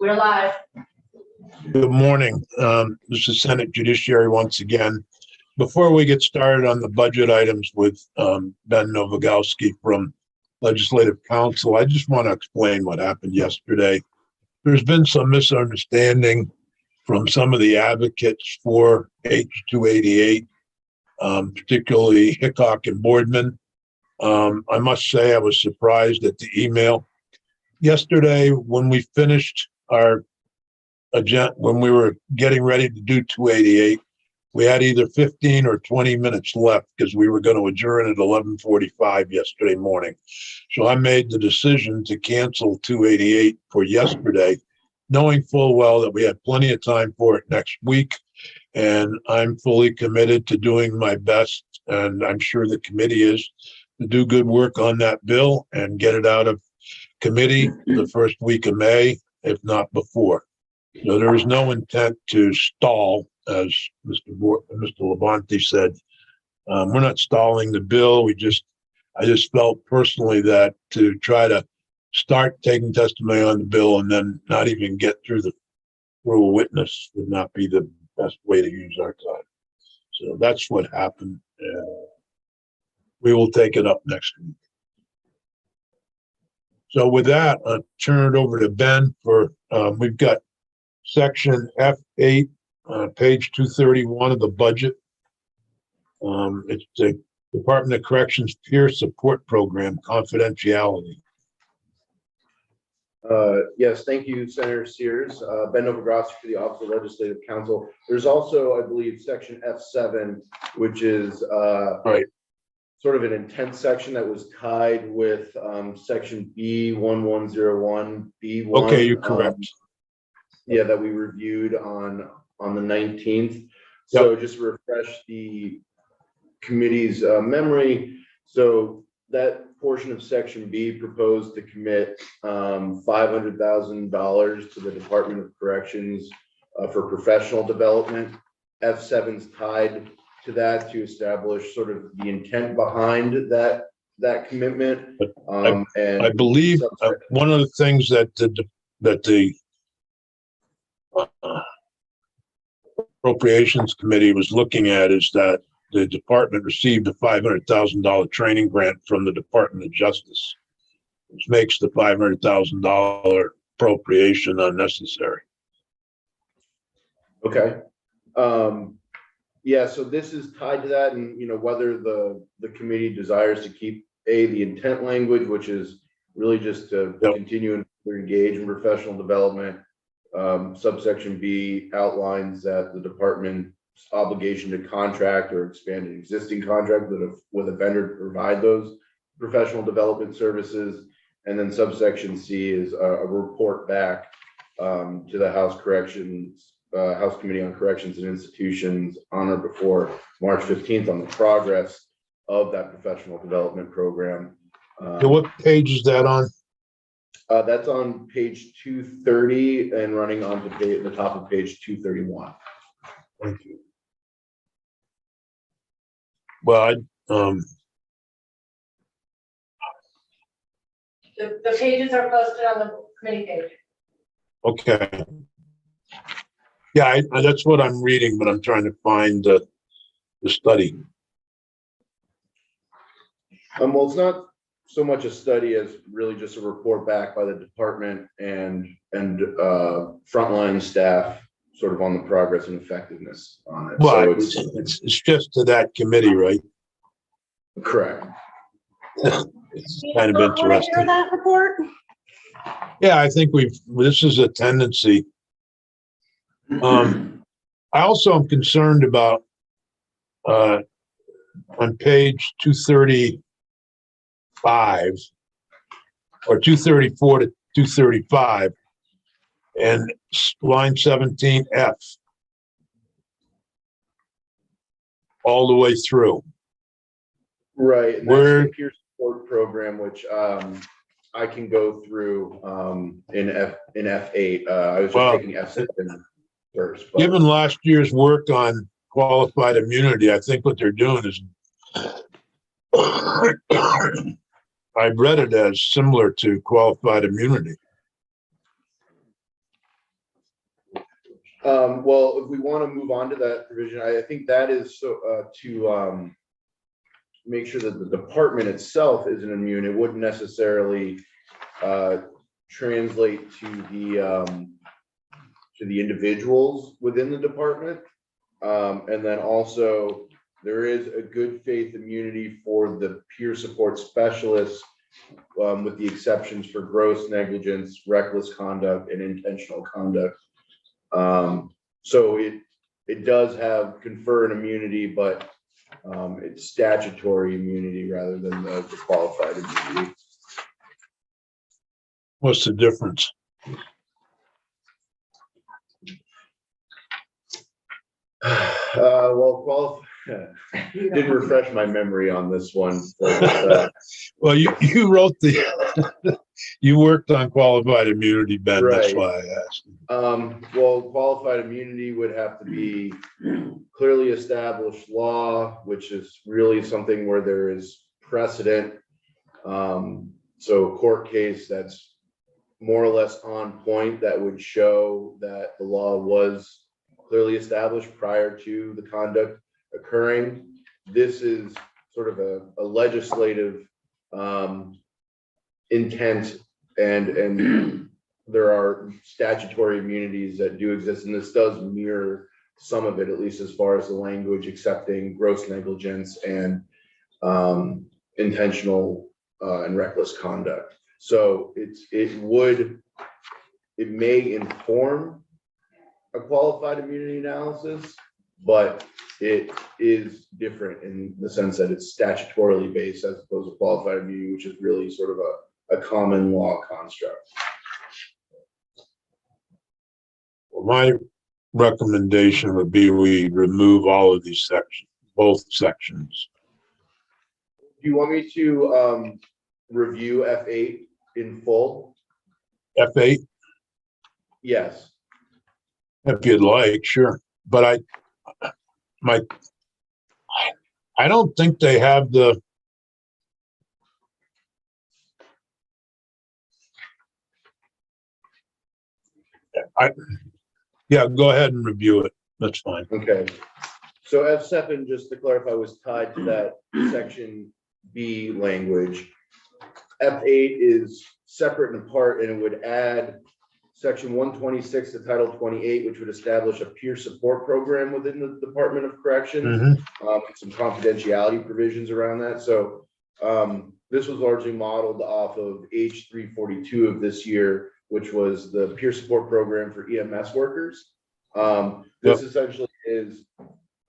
We're live. Good morning. This is Senate Judiciary once again. Before we get started on the budget items with Ben Novogowski from Legislative Council, I just want to explain what happened yesterday. There's been some misunderstanding from some of the advocates for H288, particularly Hickok and Boardman. I must say I was surprised at the email. Yesterday, when we finished our agenda, when we were getting ready to do 288, we had either 15 or 20 minutes left because we were going to adjourn at 11:45 yesterday morning. So I made the decision to cancel 288 for yesterday, knowing full well that we had plenty of time for it next week. And I'm fully committed to doing my best, and I'm sure the committee is, to do good work on that bill and get it out of committee the first week of May, if not before. So there is no intent to stall, as Mr. Labonte said. We're not stalling the bill. I just felt personally that to try to start taking testimony on the bill and then not even get through a witness would not be the best way to use our time. So that's what happened. We will take it up next week. So with that, I'll turn it over to Ben for, we've got section F8, page 231 of the budget. It's the Department of Corrections Peer Support Program, confidentiality. Yes, thank you, Senator Sears. Ben Novogowski for the Office of Legislative Counsel. There's also, I believe, section F7, which is Right. sort of an intent section that was tied with section B1101, B1. Okay, you're correct. Yeah, that we reviewed on the 19th. So just refresh the committee's memory. So that portion of section B proposed to commit $500,000 to the Department of Corrections for professional development. F7's tied to that to establish sort of the intent behind that commitment. And I believe one of the things that the Appropriations Committee was looking at is that the department received a $500,000 training grant from the Department of Justice, which makes the $500,000 appropriation unnecessary. Okay. Yeah, so this is tied to that, and whether the committee desires to keep the intent language, which is really just to continue and engage in professional development. Subsection B outlines that the department's obligation to contract or expand an existing contract with a vendor to provide those professional development services. And then subsection C is a report back to the House Committee on Corrections and Institutions on or before March 15th on the progress of that professional development program. What page is that on? That's on page 230 and running on to the top of page 231. Thank you. Well, The pages are posted on the committee page. okay. Yeah, that's what I'm reading, but I'm trying to find the study. Well, it's not so much a study as really just a report back by the department and frontline staff sort of on the progress and effectiveness on it. Well, So it's just to that committee, right? correct. It's kind of interesting. Hear that report? Yeah, I think this is a tendency. I also am concerned about on page 235 or 234 to 235 and line 17F all the way through. Right. And Where that's the peer support program, which I can go through in F8. I was just taking F7 first. But given last year's work on qualified immunity, I think what they're doing is I read it as similar to qualified immunity. Well, if we want to move on to that provision, I think that is so, to make sure that the department itself isn't immune. It wouldn't necessarily translate to the individuals within the department. And then also there is a good faith immunity for the peer support specialists, with the exceptions for gross negligence, reckless conduct, and intentional conduct. So it does have confer an immunity, but it's statutory immunity rather than the qualified immunity. What's the difference? Well, didn't refresh my memory on this one. But, Well, you wrote the, you worked on qualified immunity, Ben, that's Right. why I asked. well, qualified immunity would have to be clearly established law, which is really something where there is precedent. So court case that's more or less on point that would show that the law was clearly established prior to the conduct occurring. This is sort of a legislative intent, and there are statutory immunities that do exist, and this does mirror some of it, at least as far as the language accepting gross negligence and intentional and reckless conduct. So it may inform a qualified immunity analysis, but it is different in the sense that it's statutorily based as opposed to qualified immunity, which is really sort of a common law construct. Well, my recommendation would be we remove all of these sections, both sections. Do you want me to review F8 in full? F8, Yes. if you'd like, sure. But I don't think they have the, yeah, go ahead and review it. That's fine. Okay. So F7, just to clarify, was tied to that section B language. F8 is separate and apart, and it would add section 126 to title 28, which would establish a peer support program within the Department of Corrections. Some confidentiality provisions around that. So this was largely modeled off of H342 of this year, which was the peer support program for EMS workers. This essentially is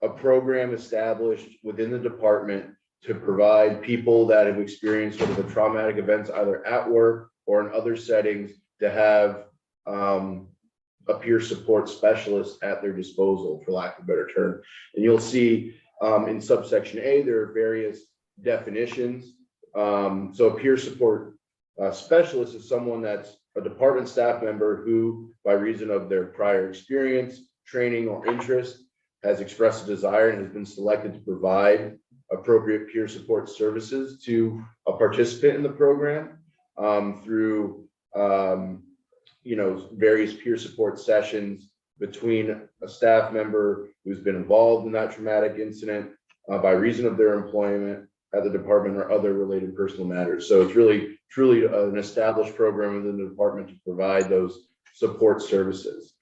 a program established within the department to provide people that have experienced sort of a traumatic events either at work or in other settings to have a peer support specialist at their disposal, for lack of a better term. And you'll see in subsection A, there are various definitions. So a peer support specialist is someone that's a department staff member who, by reason of their prior experience, training, or interest, has expressed a desire and has been selected to provide appropriate peer support services to a participant in the program through various peer support sessions between a staff member who's been involved in that traumatic incident by reason of their employment at the department or other related personal matters. So it's really truly an established program within the department to provide those support services.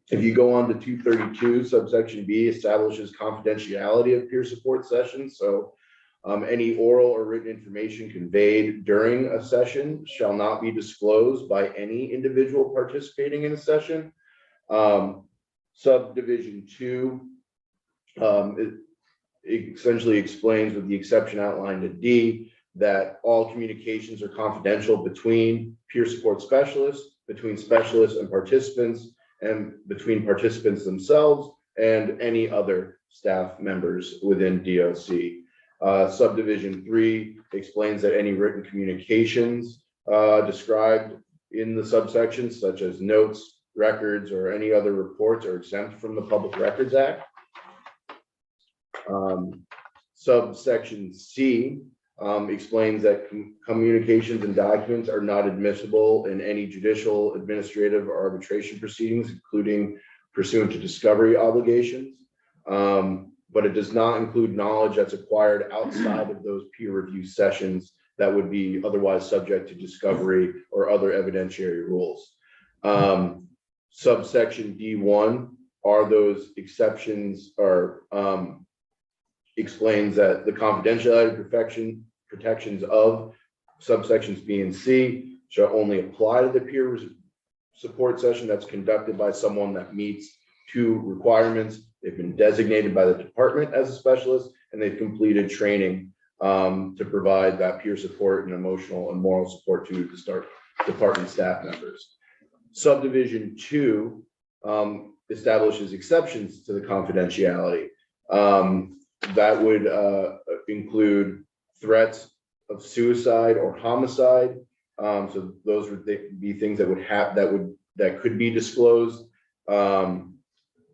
If you go on to 232, subsection B establishes confidentiality of peer support sessions. So any oral or written information conveyed during a session shall not be disclosed by any individual participating in a session. Subdivision 2 it essentially explains, with the exception outlined in D, that all communications are confidential between peer support specialists, between specialists and participants, and between participants themselves and any other staff members within DOC. Subdivision 3 explains that any written communications described in the subsections, such as notes, records, or any other reports, are exempt from the Public Records Act. Subsection C explains that communications and documents are not admissible in any judicial, administrative, or arbitration proceedings, including pursuant to discovery obligations. But it does not include knowledge that's acquired outside of those peer review sessions that would be otherwise subject to discovery or other evidentiary rules. Subsection D1 are those exceptions, or explains that the confidentiality protections of subsections B and C shall only apply to the peer support session that's conducted by someone that meets two requirements. They've been designated by the department as a specialist, and they've completed training to provide that peer support and emotional and moral support to the department staff members. Subdivision 2 establishes exceptions to the confidentiality. That would include threats of suicide or homicide. So those would be things that could be disclosed.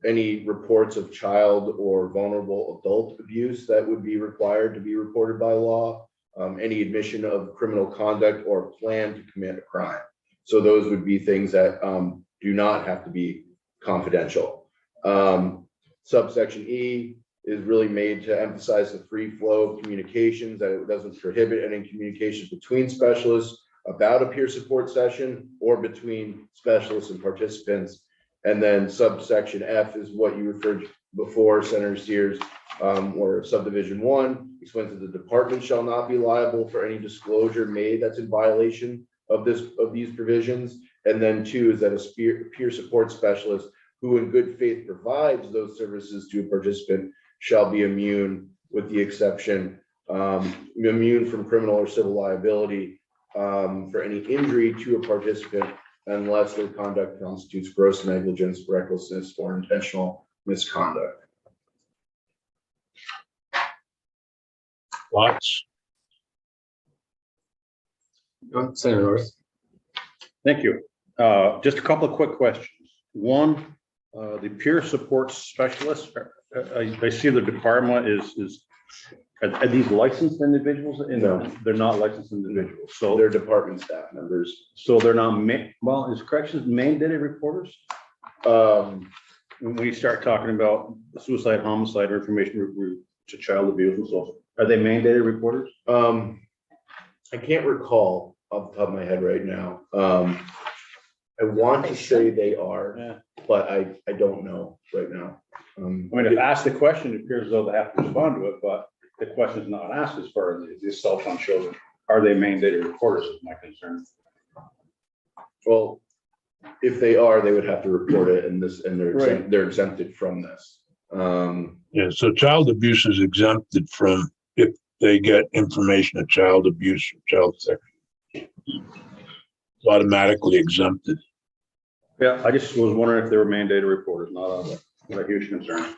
Any reports of child or vulnerable adult abuse that would be required to be reported by law. Any admission of criminal conduct or plan to commit a crime. So those would be things that do not have to be confidential. Subsection E is really made to emphasize the free flow of communications, that it doesn't prohibit any communications between specialists about a peer support session or between specialists and participants. And then subsection F is what you referred to before, Senator Sears, or subdivision 1 explains that the department shall not be liable for any disclosure made that's in violation of these provisions. And then 2 is that a peer support specialist who in good faith provides those services to a participant shall be immune, with the exception, immune from criminal or civil liability for any injury to a participant unless their conduct constitutes gross negligence, recklessness, or intentional misconduct. Lots. Senator North. Thank you. Just a couple of quick questions. One, the peer support specialist, I see the department are these licensed individuals? No. They're not licensed individuals. So They're department staff members. So they're not, well, is corrections mandated reporters? When we start talking about suicide, homicide, or information to child abuse and so forth, are they mandated reporters? I can't recall off the top of my head right now. I want to say they are, Yeah. but I don't know right now. I mean, if asked the question, it appears as though they have to respond to it, but the question is not asked as far as the cell phone shows. Are they mandated reporters is my concern. Well, if they are, they would have to report it, and Right. they're exempted from this. Yeah, so child abuse is exempted from if they get information of child abuse or child sex. It's automatically exempted. Yeah, I just was wondering if they were mandated reporters, not a huge concern.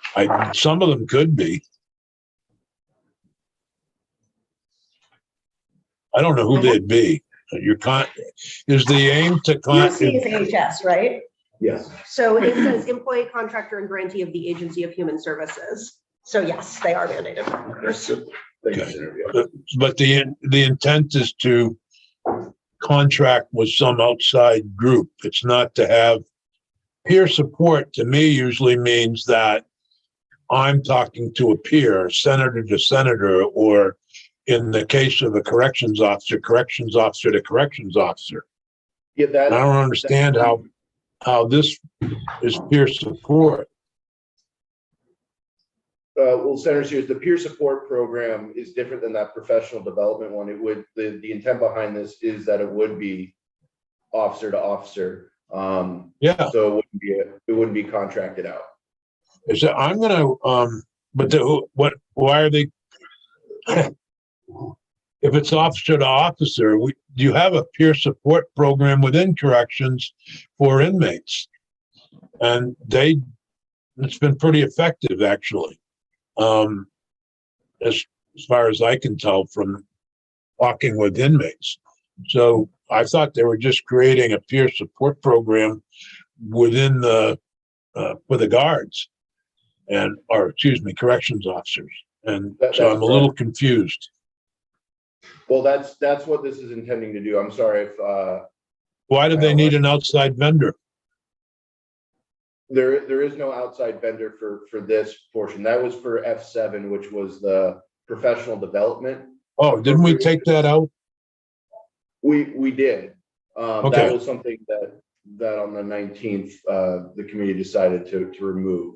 Some of them could be. I don't know who they'd be. Is the aim to UC is HS, right? Yes. So it says employee, contractor, and grantee of the Agency of Human Services. So yes, they are mandated reporters. Thanks, Senator. but the intent is to contract with some outside group. It's not to have peer support. To me, usually means that I'm talking to a peer, senator to senator, or in the case of a corrections officer to corrections officer. Yeah, I don't understand how this is peer support. Well, Senator Sears, the peer support program is different than that professional development one. It would, the intent behind this is that it would be officer to officer. Yeah. So it wouldn't be contracted out. Is that I'm gonna why are they if it's officer to officer, you have a peer support program within corrections for inmates, and it's been pretty effective actually. As far as I can tell from talking with inmates. So I thought they were just creating a peer support program within for the guards or corrections officers. And so I'm a little confused. Well, that's what this is intending to do. I'm sorry if, Why do they need an outside vendor? there is no outside vendor for this portion. That was for F7, which was the professional development. Oh, didn't we take that out? We did. That Okay. was something that on the 19th, the committee decided to remove.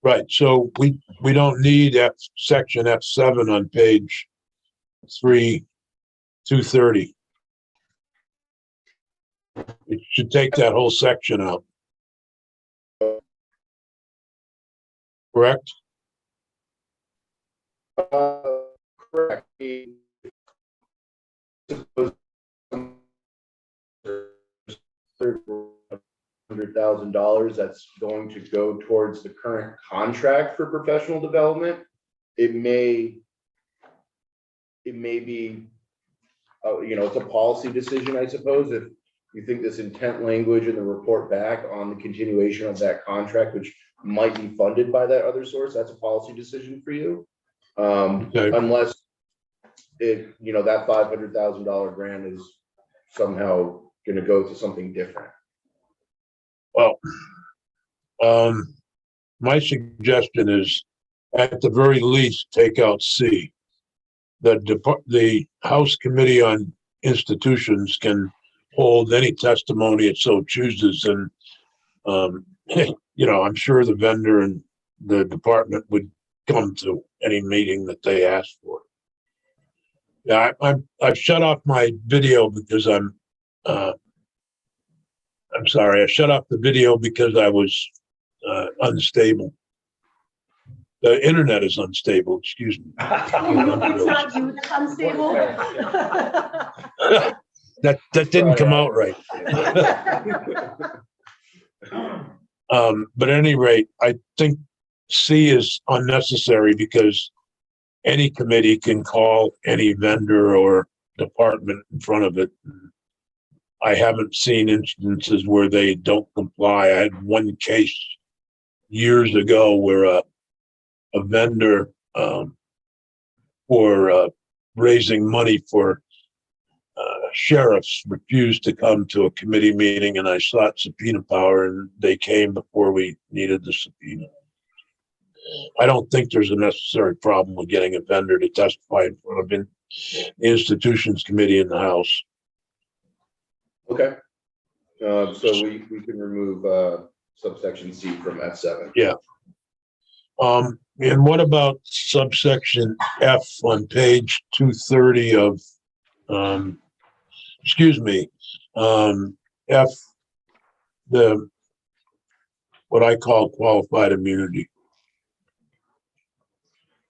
Right, so we don't need section F7 on page 230. It should take that whole section out. Correct? Correct. $100,000 that's going to go towards the current contract for professional development. It may be, it's a policy decision, I suppose, if you think this intent language in the report back on the continuation of that contract, which might be funded by that other source, that's a policy decision for you. Okay. Unless that $500,000 grant is somehow going to go to something different. Well, my suggestion is, at the very least, take out C. The House Committee on Institutions can hold any testimony it so chooses, and I'm sure the vendor and the department would come to any meeting that they ask for. Yeah, I've shut off my video because I'm sorry. I shut off the video because I was unstable. The internet is unstable. Excuse me. It's not you that's unstable. That didn't come out right. But at any rate, I think C is unnecessary because any committee can call any vendor or department in front of it. I haven't seen instances where they don't comply. I had one case years ago where a vendor for raising money for sheriffs refused to come to a committee meeting, and I sought subpoena power, and they came before we needed the subpoena. I don't think there's a necessary problem with getting a vendor to testify in front of the Institutions Committee in the House. Okay. So we can remove subsection C from F7. Yeah. And what about subsection F on page 230 of, F, what I call qualified immunity.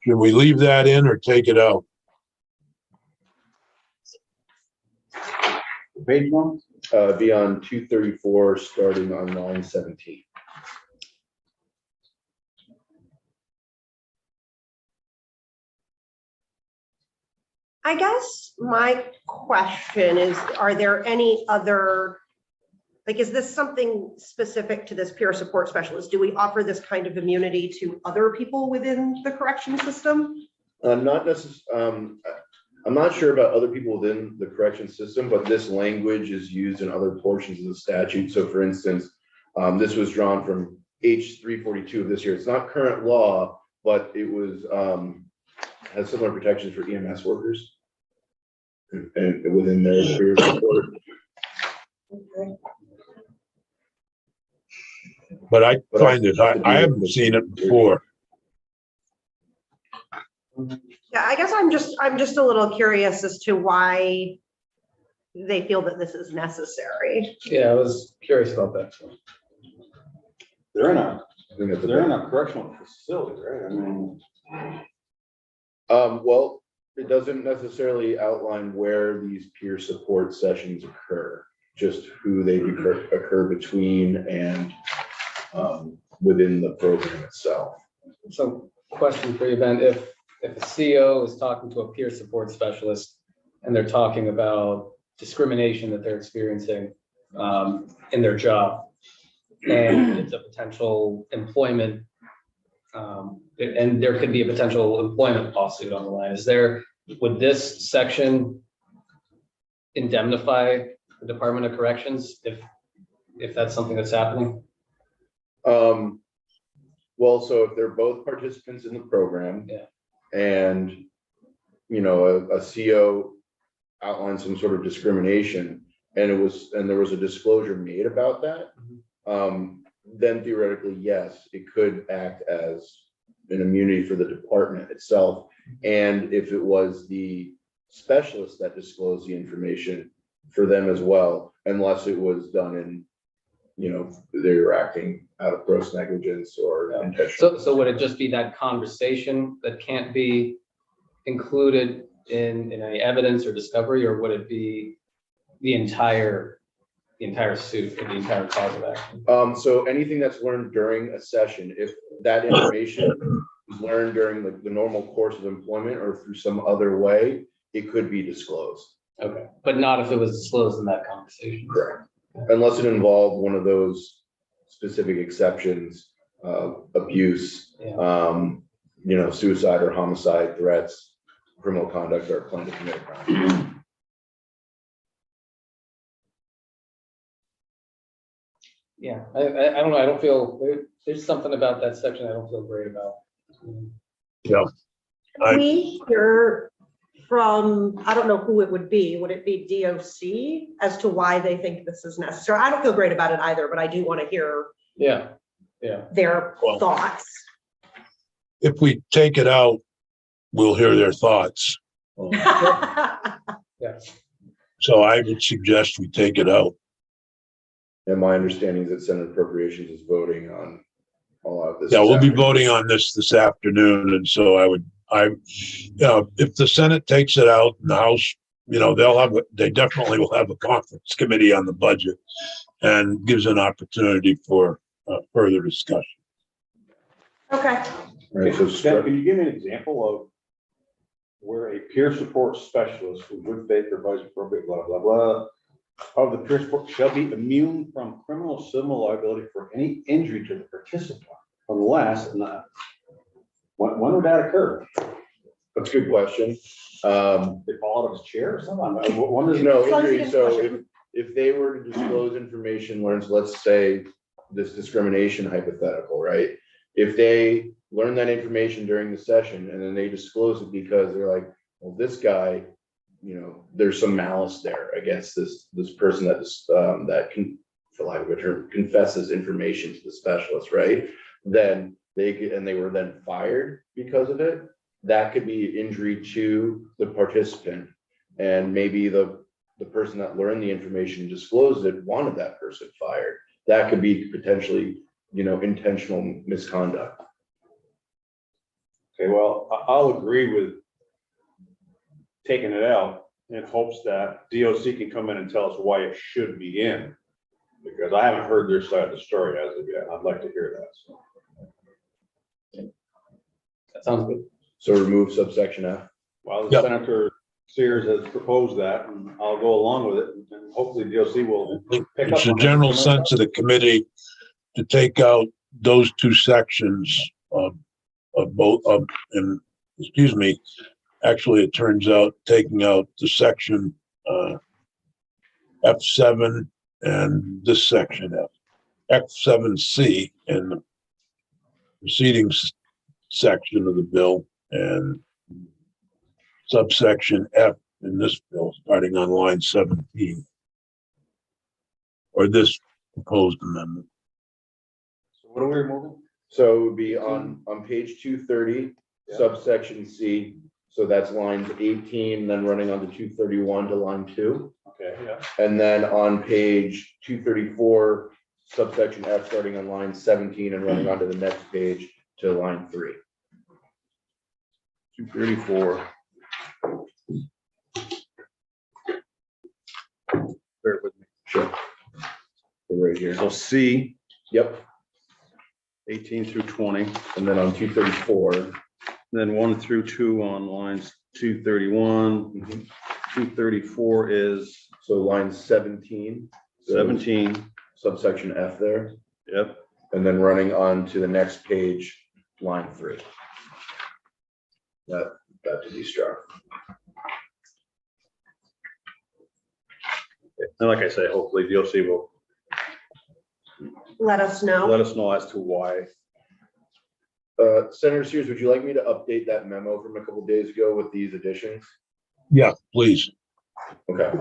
Should we leave that in or take it out? Page one? Be on 234, starting on line 17. I guess my question is, are there any other, is this something specific to this peer support specialist? Do we offer this kind of immunity to other people within the correction system? Not necessarily. I'm not sure about other people within the correction system, but this language is used in other portions of the statute. So for instance, this was drawn from H 342 of this year. It's not current law, but it was, has similar protections for EMS workers and within their peer support. Okay. But I find it, I haven't seen it before. Yeah, I guess I'm just a little curious as to why they feel that this is necessary. Yeah, I was curious about that too. They're in a I think that's they're in a correctional facility, right? I mean, well, it doesn't necessarily outline where these peer support sessions occur, just who they occur between and within the program itself. So question for you, Ben, if a CEO is talking to a peer support specialist and they're talking about discrimination that they're experiencing in their job, and it's a potential employment, and there could be a potential employment lawsuit on the line, is there would this section indemnify the Department of Corrections if that's something that's happening? Well, so if they're both participants in the program. Yeah. And, you know, a CO outlined some sort of discrimination and there was a disclosure made about that. Then theoretically, yes, it could act as an immunity for the department itself. And if it was the specialist that disclosed the information for them as well, unless it was done in, you know, they were acting out of gross negligence or intentional. So would it just be that conversation that can't be included in any evidence or discovery, or would it be the entire suit or the entire cause of action? So anything that's learned during a session, if that information is learned during the normal course of employment or through some other way, it could be disclosed. Okay, but not if it was disclosed in that conversation. Correct. Unless it involved one of those specific exceptions, abuse, Yeah. you know, suicide or homicide, threats, criminal conduct, or plan to commit a crime. Yeah, I don't know, I don't feel, there's something about that section I don't feel great about. We hear from, I don't know who it would be it be DOC as to why they think this is necessary? I don't feel great about it either, but I do want to hear Yeah, their Well- thoughts. If we take it out, we'll hear their thoughts. So I would suggest we take it out. And my understanding is that Senate Appropriations is voting on all of this. Yeah, we'll be voting on this afternoon, and so if the Senate takes it out and the House, you know, they definitely will have a conference committee on the budget and gives an opportunity for further discussion. Okay. Right, so Can you give me an example of where a peer support specialist who good faith provides appropriate blah, blah, blah, of the peer support shall be immune from criminal civil liability for any injury to the participant unless, when would that occur? that's a good question. They fall out of his chair or something? When does No, Close the injury, so discussion. if they were to disclose information learned, let's say this discrimination hypothetical, right? If they learn that information during the session and then they disclose it because they're like, well, this guy, you know, there's some malice there against this person that can, for lack of a term, confesses information to the specialist, right? Then they were then fired because of it. That could be injury to the participant, and maybe the person that learned the information and disclosed it wanted that person fired. That could be potentially, you know, intentional misconduct. Okay, well, I'll agree with taking it out in hopes that DOC can come in and tell us why it should be in. Because I haven't heard their side of the story as of yet. I'd like to hear that. So. that sounds good. So remove subsection F. Well, Yep. Senator Sears has proposed that, and I'll go along with it, and hopefully DOC will pick up. It's the on it. general sense of the committee to take out those two sections of both and excuse me, actually, it turns out taking out the section F7 and this section F7C and the preceding section of the bill and subsection F in this bill, starting on line 17, or this proposed amendment. So what are we removing? So it would be on page 230, Yeah. subsection C. So that's lines 18, then running on to 231 to line 2. Okay, yeah. And then on page 234, subsection F, starting on line 17 and running on to the next page to line 3. 234. Bear with me. Sure. So right here. So C, Yep. 18 through 20, And then on 234, then 1 through 2 on lines 231. 234 is so line 17. so 17. Subsection F there. Yep. And then running on to the next page, line 3. that to be struck. And like I say, hopefully DOC will Let us know. let us know as to why. Senator Sears, would you like me to update that memo from a couple days ago with these additions? Yeah, please. Okay.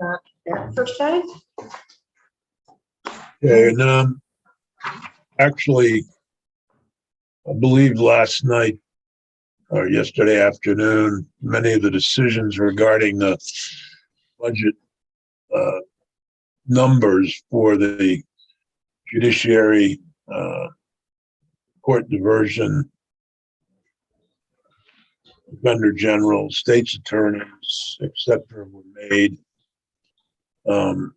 That for today? Okay, and actually, I believe last night or yesterday afternoon, many of the decisions regarding the budget numbers for the judiciary, court diversion, defender general, state's attorneys, etc., were made. And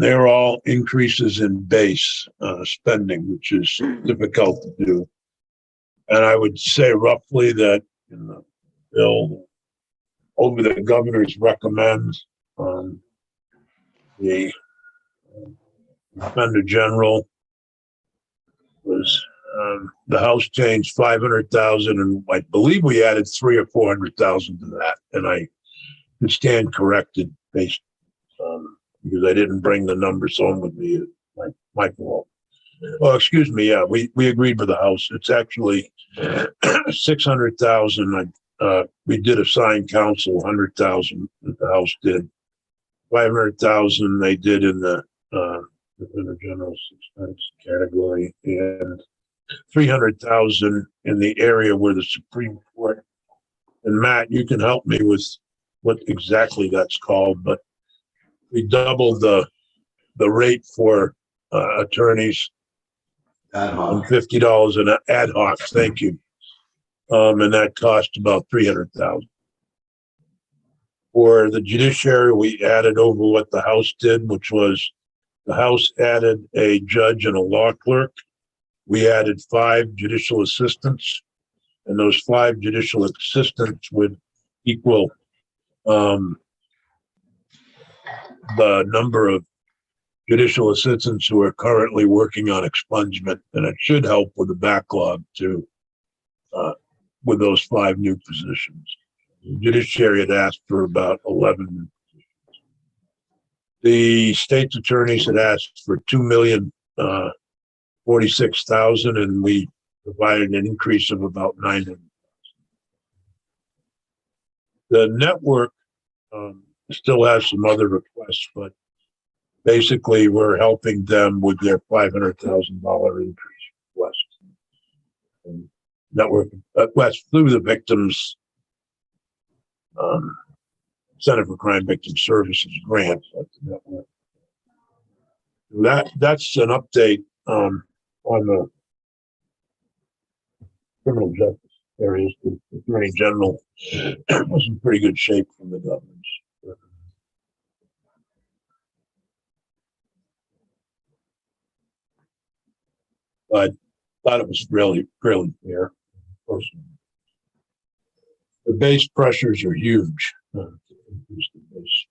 they're all increases in base spending, which is difficult to do. And I would say roughly that in the bill, over the governor's recommends, the defender general was, the House changed 500,000, and I believe we added 300,000 or 400,000 to that. And I could stand corrected based, because I didn't bring the numbers home with me. My fault. Well, excuse me. Yeah, we agreed with the House. It's actually 600,000. We did assign council 100,000 that the House did. 500,000 they did in the general expense category, and 300,000 in the area where the Supreme Court. And Matt, you can help me with what exactly that's called, but we doubled the rate for attorneys. Ad hoc. And $50 an ad hoc. Thank you. And that cost about 300,000. For the judiciary, we added over what the House did, which was the House added a judge and a law clerk. We added 5 judicial assistants, and those 5 judicial assistants would equal the number of judicial assistants who are currently working on expungement, and it should help with the backlog too, with those 5 new positions. The judiciary had asked for about 11. The state's attorneys had asked for 2,046,000, and we provided an increase of about 900,000. The network still has some other requests, but basically we're helping them with their $500,000 increase request. And network request through the victims Center for Crime Victim Services grant. That's an update on the criminal justice areas. The Attorney General was in pretty good shape from the governors. I thought it was really fairly fair. Personally. The base pressures are huge. Increase the base,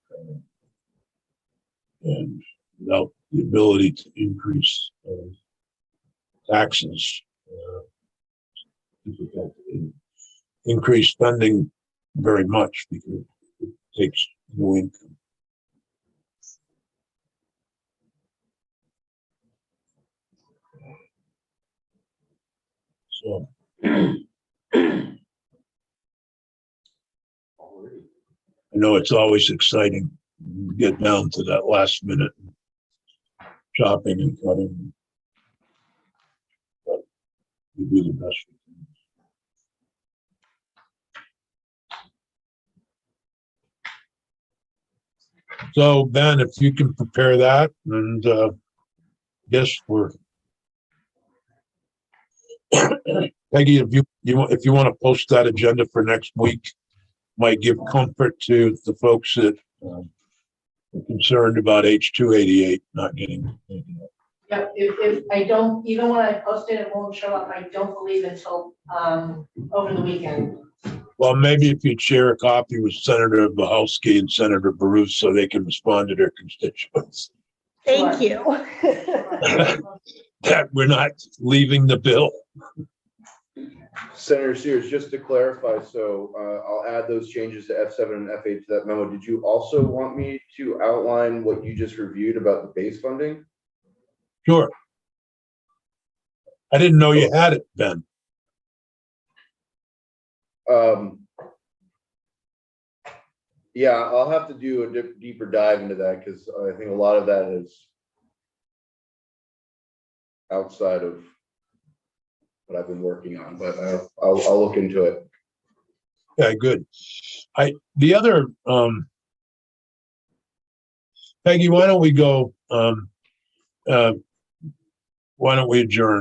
and without the ability to increase taxes, difficult to increase spending very much because it takes no income. So I know it's always exciting to get down to that last minute chopping and cutting, but we do the best we can. So Ben, if you can prepare that, and guess we're Peggy, if you want to post that agenda for next week, might give comfort to the folks that are concerned about H-288 not getting taken up. Yep, if I don't, even when I post it, it won't show up, I don't believe until, over the weekend. Well, maybe if you'd share a copy with Senator Bohowski and Senator Bruce so they can respond to their constituents. Thank you. That we're not leaving the bill. Senator Sears, just to clarify, so I'll add those changes to F7 and F8 to that memo. Did you also want me to outline what you just reviewed about the base funding? Sure. I didn't know you had it, Ben. Yeah, I'll have to do a deeper dive into that because I think a lot of that is outside of what I've been working on, but I'll look into it. Yeah, good. The other, Peggy, why don't we go, why don't we adjourn?